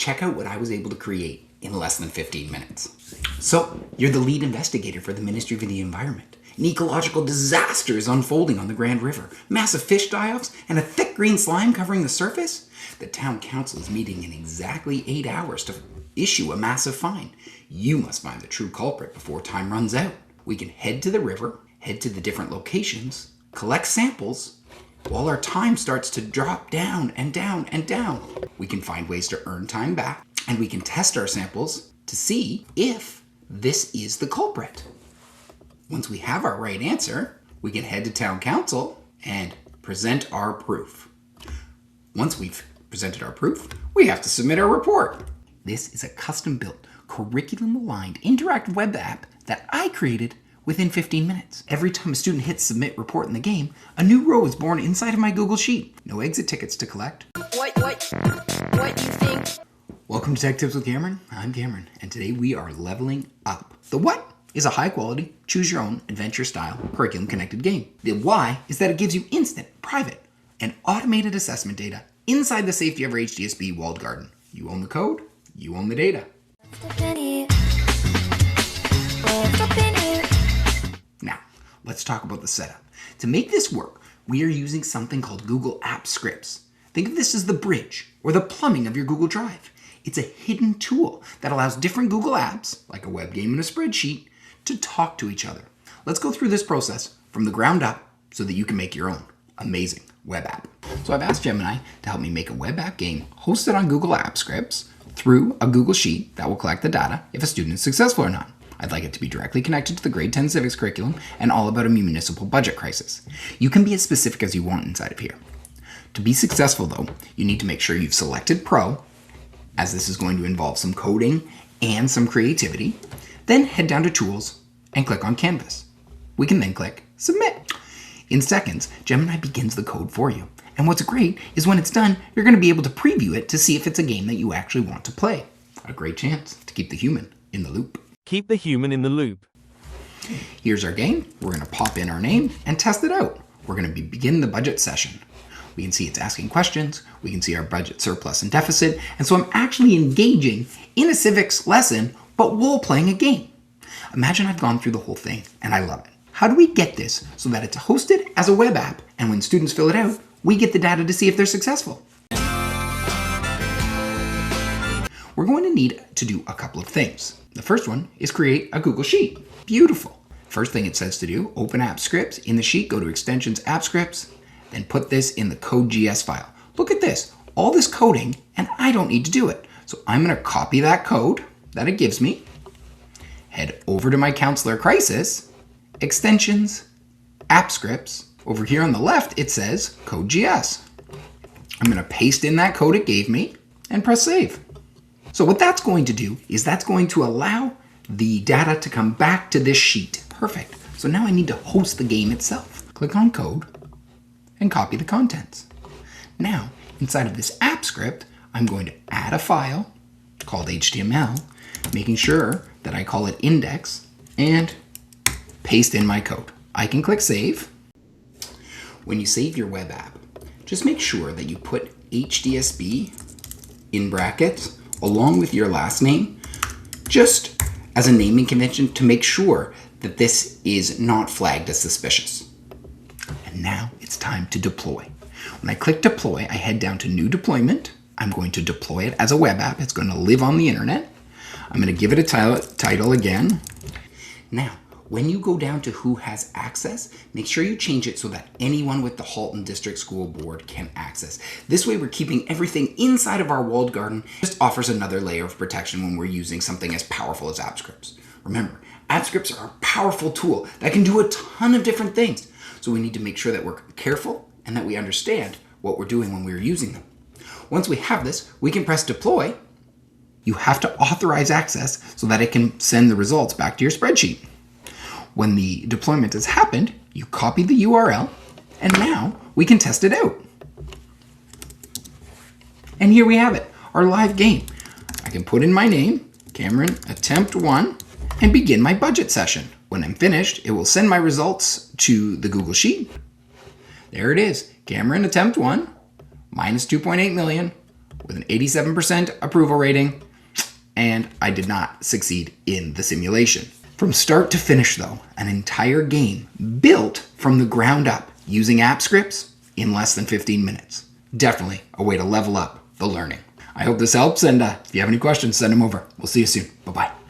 check out what I was able to create in less than 15 minutes. So, you're the lead investigator for the Ministry of the Environment. An ecological disaster is unfolding on the Grand River. Massive fish die-offs and a thick green slime covering the surface. The town council is meeting in exactly 8 hours to issue a massive fine. You must find the true culprit before time runs out. We can head to the river, head to the different locations, collect samples, while our time starts to drop down and down and down. We can find ways to earn time back, and we can test our samples to see if this is the culprit. Once we have our right answer, we can head to town council and present our proof. Once we've presented our proof, we have to submit our report. This is a custom-built, curriculum-aligned, interactive web app that I created within 15 minutes. Every time a student hits submit report in the game, a new row is born inside of my Google Sheet. No exit tickets to collect. What do you think? Welcome to Tech Tips with Cameron. I'm Cameron, and today we are leveling up. The what is a high-quality, choose-your-own, adventure-style, curriculum-connected game. The why is that it gives you instant, private, and automated assessment data inside the safety of our HDSB walled garden. You own the code, you own the data. Now, let's talk about the setup. To make this work, we are using something called Google App Scripts. Think of this as the bridge or the plumbing of your Google Drive. It's a hidden tool that allows different Google apps, like a web game and a spreadsheet, to talk to each other. Let's go through this process from the ground up so that you can make your own amazing web app. So I've asked Gemini to help me make a web app game hosted on Google App Scripts through a Google Sheet that will collect the data if a student is successful or not. I'd like it to be directly connected to the grade 10 civics curriculum and all about a municipal budget crisis. You can be as specific as you want inside of here. To be successful though, you need to make sure you've selected Pro, as this is going to involve some coding and some creativity. Then head down to Tools and click on Canvas. We can then click Submit. In seconds, Gemini begins the code for you. And what's great is when it's done, you're going to be able to preview it to see if it's a game that you actually want to play. A great chance to keep the human in the loop. Keep the human in the loop. Here's our game. We're going to pop in our name and test it out. We're going to begin the budget session. We can see it's asking questions. We can see our budget surplus and deficit. And so I'm actually engaging in a civics lesson, but while playing a game. Imagine I've gone through the whole thing and I love it. How do we get this so that it's hosted as a web app, and when students fill it out, we get the data to see if they're successful? We're going to need to do a couple of things. The first one is create a Google Sheet. Beautiful. First thing it says to do, open App Scripts. In the sheet, go to Extensions, App Scripts, then put this in the code.js file. Look at this, all this coding, and I don't need to do it. So I'm going to copy that code that it gives me, head over to my Counselor Crisis, Extensions, App Scripts. Over here on the left, it says code.js. I'm going to paste in that code it gave me and press save. So what that's going to do is that's going to allow the data to come back to this sheet. Perfect. So now I need to host the game itself. Click on code and copy the contents. Now, inside of this app script, I'm going to add a file called HTML, making sure that I call it index, and paste in my code. I can click save. When you save your web app, just make sure that you put HDSB in brackets along with your last name, just as a naming convention to make sure that this is not flagged as suspicious. And now it's time to deploy. When I click deploy, I head down to new deployment. I'm going to deploy it as a web app. It's going to live on the internet. I'm going to give it a title again. Now, when you go down to who has access, make sure you change it so that anyone with the Halton District School Board can access. This way we're keeping everything inside of our walled garden. It just offers another layer of protection when we're using something as powerful as app scripts. Remember, app scripts are a powerful tool that can do a ton of different things. So we need to make sure that we're careful and that we understand what we're doing when we're using them. Once we have this, we can press deploy. You have to authorize access so that it can send the results back to your spreadsheet. When the deployment has happened, you copy the URL, and now we can test it out. And here we have it, our live game. I can put in my name, Cameron, attempt 1, and begin my budget session. When I'm finished, it will send my results to the Google Sheet. There it is, Cameron, attempt 1, minus 2.8 million, with an 87% approval rating, and I did not succeed in the simulation. From start to finish though, an entire game built from the ground up using app scripts in less than 15 minutes. Definitely a way to level up the learning. I hope this helps, and if you have any questions, send them over. We'll see you soon. Bye-bye.